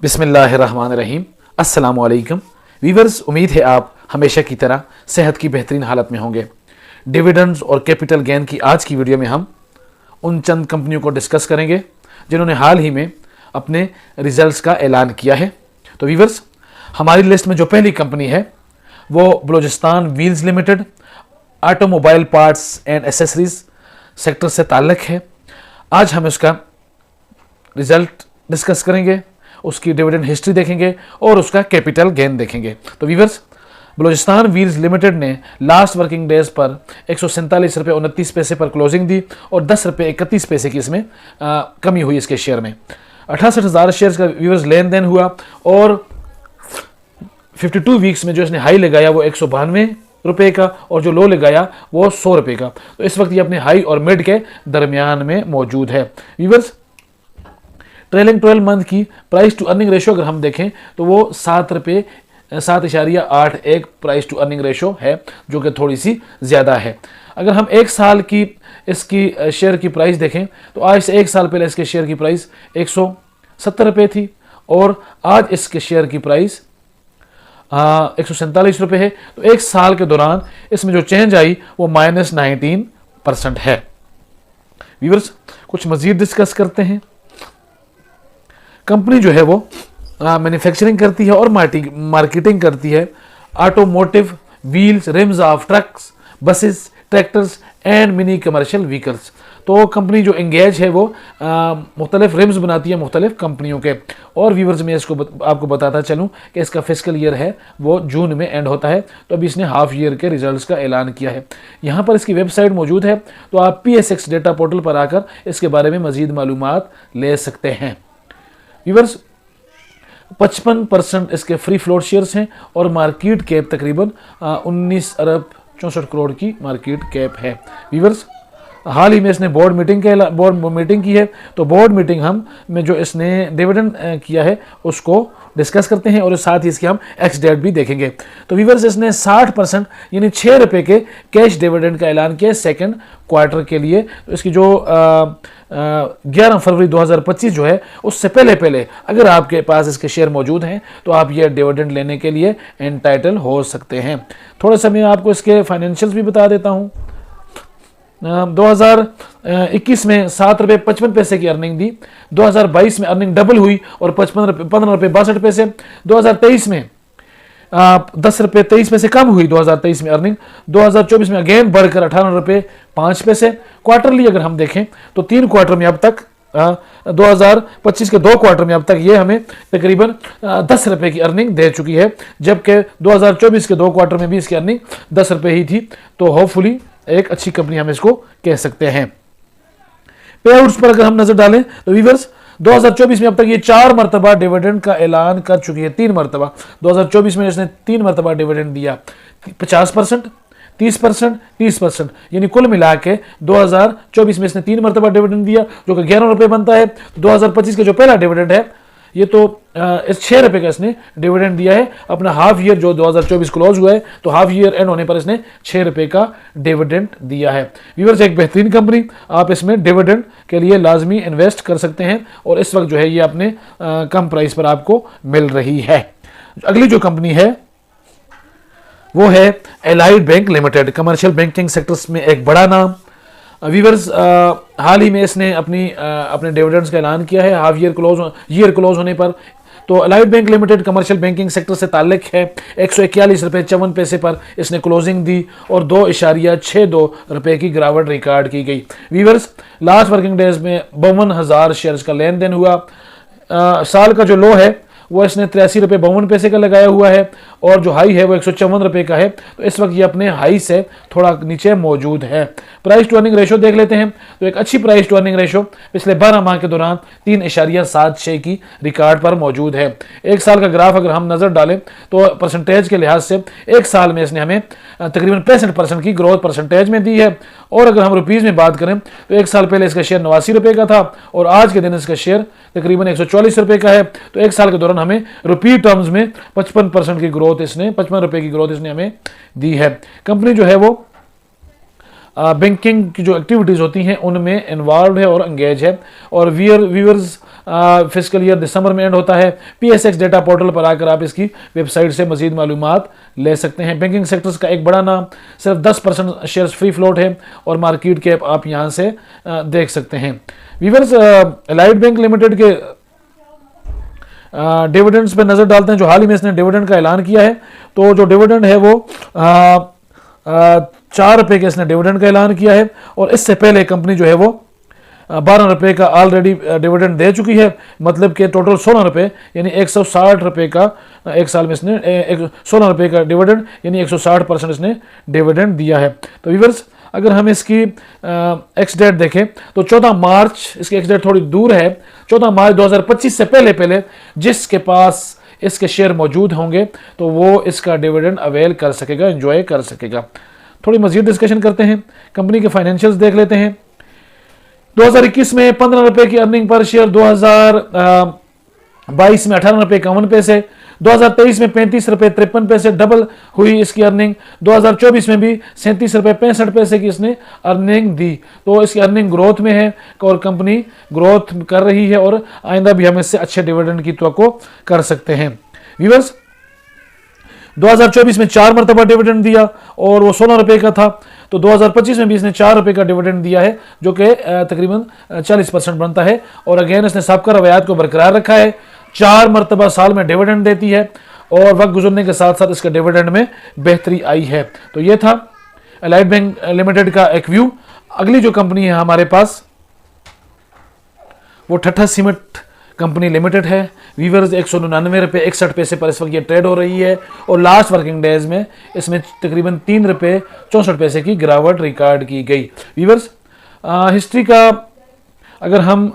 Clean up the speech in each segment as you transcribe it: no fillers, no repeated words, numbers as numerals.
बिस्मिल्लाहिर्रहमानिर्रहीम। अस्सलाम वालेकुम वीवर्स, उम्मीद है आप हमेशा की तरह सेहत की बेहतरीन हालत में होंगे। डिविडेंड्स और कैपिटल गेन की आज की वीडियो में हम उन चंद कंपनियों को डिस्कस करेंगे जिन्होंने हाल ही में अपने रिजल्ट्स का ऐलान किया है। तो वीवर्स, हमारी लिस्ट में जो पहली कंपनी है वो Balochistan wheels limited automobile parts and accessories sector से ताल्लुक़ है। आज हम इसका रिजल्ट डिस्कस करेंगे, उसकी डिविडेंड हिस्ट्री देखेंगे और उसका कैपिटल गेन देखेंगे। तो वीवर्स, बलूचिस्तान व्हील्स लिमिटेड ने लास्ट वर्किंग डेज पर 147 रुपये 29 पैसे पर क्लोजिंग दी और 10 रुपये 31 पैसे की इसमें कमी हुई इसके शेयर में। 68,000 शेयर्स का वीवर्स लेन देन हुआ और 52 वीक्स में जो इसने हाई लगाया वो 192 रुपये का और जो लो लगाया वो 100 रुपये का। तो इस वक्त ये अपने हाई और मिड के दरमियान में मौजूद है। वीवर्स, ट्रेलिंग 12 मंथ की प्राइस टू अर्निंग रेशो अगर हम देखें तो वो 7.81 प्राइस टू अर्निंग रेशो है, जो कि थोड़ी सी ज़्यादा है। अगर हम एक साल की इसकी शेयर की प्राइस देखें तो आज से एक साल पहले इसके शेयर की प्राइस 170 रुपये थी और आज इसके शेयर की प्राइस 147 रुपये है। तो एक साल के दौरान इसमें जो चेंज आई वो -19% है। व्यूअर्स, कुछ मज़ीद डिस्कस करते हैं। कंपनी जो है वो मैन्युफैक्चरिंग करती है और मार्केटिंग करती है automotive wheels RIMS of trucks, buses, tractors and mini commercial vehicles. तो कंपनी जो एंगेज है वो मुख्तलिफ रिम्स बनाती है मुख्तलिफ कंपनियों के। और व्यूवर्स, मैं इसको आपको बताता चलूँ कि इसका फिस्कल ईयर है वो जून में एंड होता है। तो अभी इसने हाफ ईयर के रिजल्ट्स का ऐलान किया है। यहाँ पर इसकी वेबसाइट मौजूद है, तो आप PSX डेटा पोर्टल पर आकर इसके बारे में मज़ीद मालूमात ले सकते हैं। व्यूअर्स, 55% इसके फ्री फ्लोट शेयर्स हैं और मार्केट कैप तकरीबन 19 अरब 64 करोड़ की मार्केट कैप है। व्यूअर्स, हाल ही में इसने बोर्ड मीटिंग की है। तो बोर्ड मीटिंग हम में जो इसने डिविडेंड किया है उसको डिस्कस करते हैं और साथ ही इसके हम एक्स डेट भी देखेंगे। तो व्यूअर्स, इसने 60% यानी 6 रुपये के कैश डिविडेंड का ऐलान किया है सेकंड क्वार्टर के लिए। तो इसकी जो 11 फरवरी 2025 जो है उससे पहले अगर आपके पास इसके शेयर मौजूद हैं तो आप ये डिविडेंड लेने के लिए एंटाइटल हो सकते हैं। थोड़ा सा मैं आपको इसके फाइनेंशियल्स भी बता देता हूँ। 2021 में 7 रुपये 55 पैसे की अर्निंग दी, 2022 में अर्निंग डबल हुई और 15 रुपये 62 पैसे। 2023 में 10 रुपये 23 पैसे कम हुई 2023 में अर्निंग। 2024 में अगेन बढ़कर 18 रुपये 5 पैसे। क्वार्टरली अगर हम देखें तो 3 क्वार्टर में अब तक 2025 के 2 क्वार्टर में अब तक ये हमें तकरीबन 10 रुपये की अर्निंग दे चुकी है, जबकि 2024 के 2 क्वार्टर में भी इसकी अर्निंग 10 रुपये ही थी। तो होपफुली एक अच्छी कंपनी हम इसको कह सकते हैं। पे आउट्स पर अगर हम नजर डालें तो व्यूअर्स, 2024 में अब तक ये 4 मरतबा डिविडेंड का ऐलान कर चुकी है। 3 मरतबा 2024 में इसने 3 मरतबा डिविडेंड दिया, 50%, 30%, 30%, यानी कुल मिला के 2024 में इसने 3 मरतबा डिविडेंड दिया जो कि 11 रुपये बनता है। 2025 का जो पहला डिविडेंड है ये तो इस 6 रुपये का इसने डिविडेंड दिया है। अपना हाफ ईयर जो 2024 क्लोज हुआ है तो हाफ ईयर एंड होने पर इसने 6 रुपये का डिविडेंड दिया है। व्यूअर्स, एक बेहतरीन कंपनी, आप इसमें डिविडेंड के लिए लाजमी इन्वेस्ट कर सकते हैं और इस वक्त जो है ये अपने कम प्राइस पर आपको मिल रही है। अगली जो कंपनी है वो है allied bank limited, commercial banking sectors में एक बड़ा नाम। व्यूअर्स, हाल ही में इसने अपने डिविडेंड्स का ऐलान किया है हाफ ईयर क्लोज होने पर। तो allied bank limited commercial banking sector से ताल्लुक़ है। 141 रुपये 54 पैसे पर इसने क्लोजिंग दी और 2.62 रुपये की गिरावट रिकॉर्ड की गई। व्यूअर्स, लास्ट वर्किंग डेज में 52,000 शेयर्स का लेन देन हुआ। साल का जो लो है वो इसने 83 रुपये 52 पैसे का लगाया हुआ है और जो हाई है वो 154 रुपये का है। तो इस वक्त ये अपने हाई से थोड़ा नीचे मौजूद है। प्राइस टू अर्निंग रेशो देख लेते हैं तो एक अच्छी प्राइस टू अर्निंग रेशो पिछले 12 माह के दौरान 3.76 की रिकॉर्ड पर मौजूद है। एक साल का ग्राफ अगर हम नज़र डालें तो परसेंटेज के लिहाज से एक साल में इसने हमें तकरीबन 65% की ग्रोथ परसेंटेज में दी है। और अगर हम रुपीज़ में बात करें तो एक साल पहले इसका शेयर 89 रुपये का था और आज के दिन इसका शेयर तकरीबन 144 रुपये का है। तो एक साल के दौरान हमें रुपी टर्म्स में 55 रुपये की ग्रोथ इसने हमें दी है। कंपनी जो है वो बैंकिंग की जो एक्टिविटीज़ होती हैं उनमें इन्वॉल्व है और एंगेज है। और व्यूअर्स फिजिकल ईयर दिसंबर में एंड होता है। PSX डेटा पोर्टल पर आकर आप इसकी वेबसाइट से मजीद मालूमात ले सकते हैं। बैंकिंग सेक्टर्स का एक बड़ा नाम, सिर्फ 10% शेयर्स फ्री फ्लोट है और मार्केट कैप आप यहाँ से देख सकते हैं। व्यूअर्स एलाइड बैंक लिमिटेड के डिविडेंड्स पे नज़र डालते हैं। जो हाल ही में इसने डिविडेंड का ऐलान किया है, तो जो डिविडेंड है वो 4 रुपये के इसने डिविडेंड का ऐलान किया है। और इससे पहले कंपनी जो है वो 12 रुपये का ऑलरेडी डिविडेंड दे चुकी है, मतलब कि टोटल 16 रुपये यानी 160 रुपये का एक साल में इसने 16 रुपये का डिविडेंड यानी 160% इसने डिविडेंड दिया है। तो व्यूअर्स अगर हम इसकी एक्स डेट देखें तो 14 मार्च, इसकी एक्स डेट थोड़ी दूर है, 14 मार्च 2025 से पहले जिसके पास इसके शेयर मौजूद होंगे तो वो इसका डिविडेंड अवेल कर सकेगा, एंजॉय कर सकेगा। थोड़ी मजीद डिस्कशन करते हैं, कंपनी के फाइनेंशियल्स देख लेते हैं। 2021 में 15 रुपये की अर्निंग पर शेयर, 2022 में 18 रुपये 51 पैसे, 2023 में 35 रुपये 53 पैसे डबल हुई इसकी अर्निंग। 2024 में भी 37 रुपये 65 पैसे की इसने अर्निंग दी। तो इसकी अर्निंग ग्रोथ में है और कंपनी ग्रोथ कर रही है और आइंदा भी हम इससे अच्छे डिविडेंड की तवक्को कर सकते हैं। व्यूअर्स 2024 में 4 मरतबा डिविडेंड दिया और वो 16 रुपये का था। तो 2025 में भी इसने 4 रुपये का डिविडेंड दिया है, जो कि तकरीबन 40% बनता है। और अगेन इसने सबका रवायात को बरकरार रखा है, 4 मरतबा साल में डिविडेंड देती है और वक्त गुजरने के साथ साथ इसके डिविडेंड में बेहतरी आई है। तो ये था एलाइड बैंक लिमिटेड का एक व्यू। अगली जो कंपनी है हमारे पास वो ठट्ठा सीमेंट कंपनी लिमिटेड है। वीवर्स 199 रुपये 61 पैसे पर इस वक्त ये ट्रेड हो रही है और लास्ट वर्किंग डेज में इसमें तकरीबन 3 रुपये 64 पैसे की गिरावट रिकॉर्ड की गई। वीवर्स हिस्ट्री का अगर हम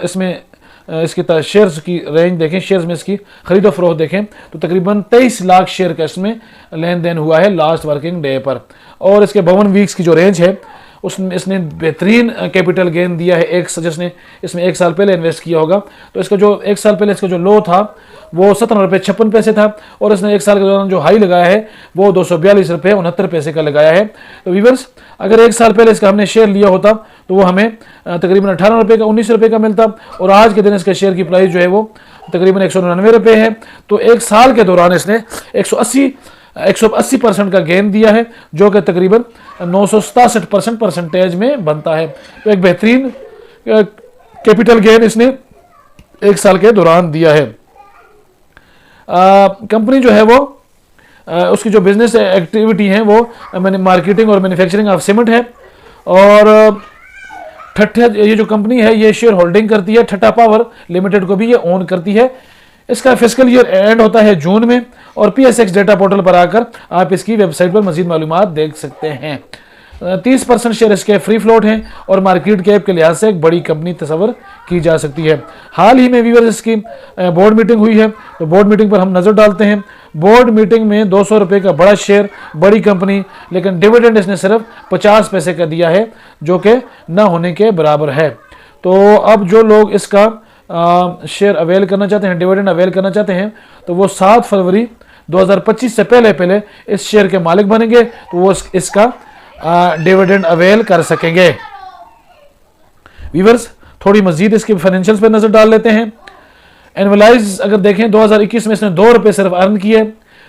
इसमें इसकी शेयर्स की रेंज देखें, शेयर्स में इसकी खरीदो फरोख्त देखें तो तकरीबन 23 लाख शेयर का इसमें लेन देन हुआ है लास्ट वर्किंग डे पर। और इसके 52 वीक्स की जो रेंज है उसमें इसने बेहतरीन कैपिटल गेन दिया है। जिसने इसमें 1 साल पहले इन्वेस्ट किया होगा तो इसका जो 1 साल पहले इसका जो लो था वो 17 रुपये 56 पैसे था और इसने 1 साल के दौरान जो हाई लगाया है वो 242 रुपये 69 पैसे का लगाया है। तो व्यूअर्स अगर 1 साल पहले इसका हमने शेयर लिया होता तो वो हमें तकरीबन 18 रुपये का 19 रुपये का मिलता और आज के दिन इसके शेयर की प्राइस जो है वो तकरीबन 199 रुपये है। तो 1 साल के दौरान इसने 180% का गेन दिया है, जो कि तकरीबन 967% परसेंटेज में बनता है। तो एक बेहतरीन कैपिटल गेन इसने 1 साल के दौरान दिया है। कंपनी जो है वो उसकी जो बिजनेस एक्टिविटी है वो मार्केटिंग और मैन्युफैक्चरिंग ऑफ सीमेंट है। और ठट्ठा ये जो कंपनी है ये शेयर होल्डिंग करती है, ठट्ठा पावर लिमिटेड को भी ये ओन करती है। इसका फिजिकल ईयर एंड होता है जून में और PSX डेटा पोर्टल पर आकर आप इसकी वेबसाइट पर मजीद मालूमात देख सकते हैं। 30% शेयर इसके फ्री फ्लोट हैं और मार्केट कैप के लिहाज से एक बड़ी कंपनी तस्वर की जा सकती है। हाल ही में व्यूअर्स इसकी बोर्ड मीटिंग हुई है, तो बोर्ड मीटिंग पर हम नज़र डालते हैं। बोर्ड मीटिंग में 200 रुपये का बड़ा शेयर, बड़ी कंपनी, लेकिन डिविडेंड इसने सिर्फ 50 पैसे का दिया है, जो कि न होने के बराबर है। तो अब जो लोग इसका शेयर अवेल करना चाहते हैं, डिविडेंड अवेल करना चाहते हैं, तो वो 7 फरवरी 2025 से पहले इस शेयर के मालिक बनेंगे तो वो इसका डिविडेंड अवेल कर सकेंगे। व्यूअर्स थोड़ी मजीद इसके फाइनेंशियल्स पे नजर डाल लेते हैं। एनुअलाइज अगर देखें 2021 में इसने 2 रुपये सिर्फ अर्न किए,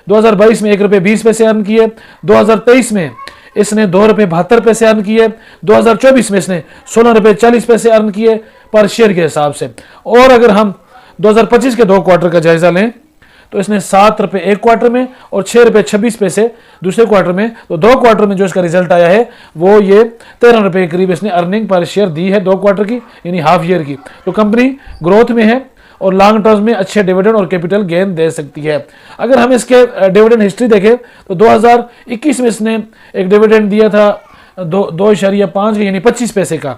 2022 में 1 रुपये 20 पैसे अर्न किए, 2023 में इसने 2 रुपये 72 पैसे अर्न किए, 2024 में इसने 16 रुपये 40 पैसे अर्न किए पर शेयर के हिसाब से। और अगर हम 2025 के 2 क्वार्टर का जायजा लें तो इसने 7 रुपये 1 क्वार्टर में और 6 रुपये 26 पैसे दूसरे क्वार्टर में, तो 2 क्वार्टर में जो इसका रिजल्ट आया है वो ये 13 रुपये के करीब इसने अर्निंग पर शेयर दी है 2 क्वार्टर की, यानी हाफ ईयर की। तो कंपनी ग्रोथ में है और लॉन्ग टर्म में अच्छे डिविडेंड और कैपिटल गेन दे सकती है। अगर हम इसके डिविडेंड हिस्ट्री देखें तो 2021 में इसने एक डिविडेंड दिया था 2.5 यानी 25 पैसे का।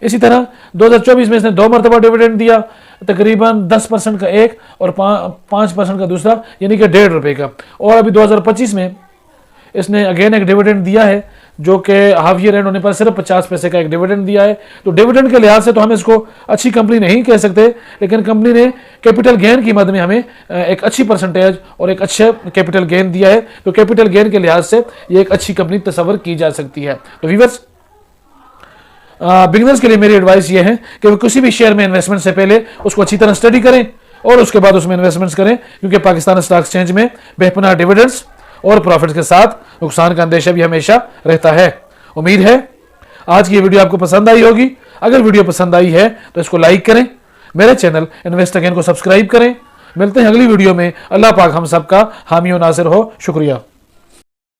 इसी तरह 2024 में इसने 2 मरतबा डिविडेंड दिया, तकरीबन 10% का एक और 5% का दूसरा, यानी कि 1.5 रुपये का। और अभी 2025 में इसने अगेन एक डिविडेंड दिया है, जो कि हाफ ईयर एंड होने पर सिर्फ 50 पैसे का एक डिविडेंड दिया है। तो डिविडेंड के लिहाज से तो हम इसको अच्छी कंपनी नहीं कह सकते, लेकिन कंपनी ने कैपिटल गेन की मद में हमें एक अच्छी परसेंटेज और एक अच्छा कैपिटल गेन दिया है। तो कैपिटल गेन के लिहाज से ये एक अच्छी कंपनी तस्वर की जा सकती है। तो व्यूअर्स बिगिनर्स के लिए मेरी एडवाइस ये है कि वो किसी भी शेयर में इन्वेस्टमेंट से पहले उसको अच्छी तरह स्टडी करें और उसके बाद उसमें इन्वेस्टमेंट्स करें, क्योंकि पाकिस्तान स्टॉक एक्सचेंज में बेपनाह डिविडेंड्स और प्रॉफिट्स के साथ नुकसान का अंदेशा भी हमेशा रहता है। उम्मीद है आज की ये वीडियो आपको पसंद आई होगी। अगर वीडियो पसंद आई है तो इसको लाइक करें, मेरे चैनल इन्वेस्ट अगेन को सब्सक्राइब करें। मिलते हैं अगली वीडियो में। अल्लाह पाक हम सबका हामी और नासिर हो। शुक्रिया।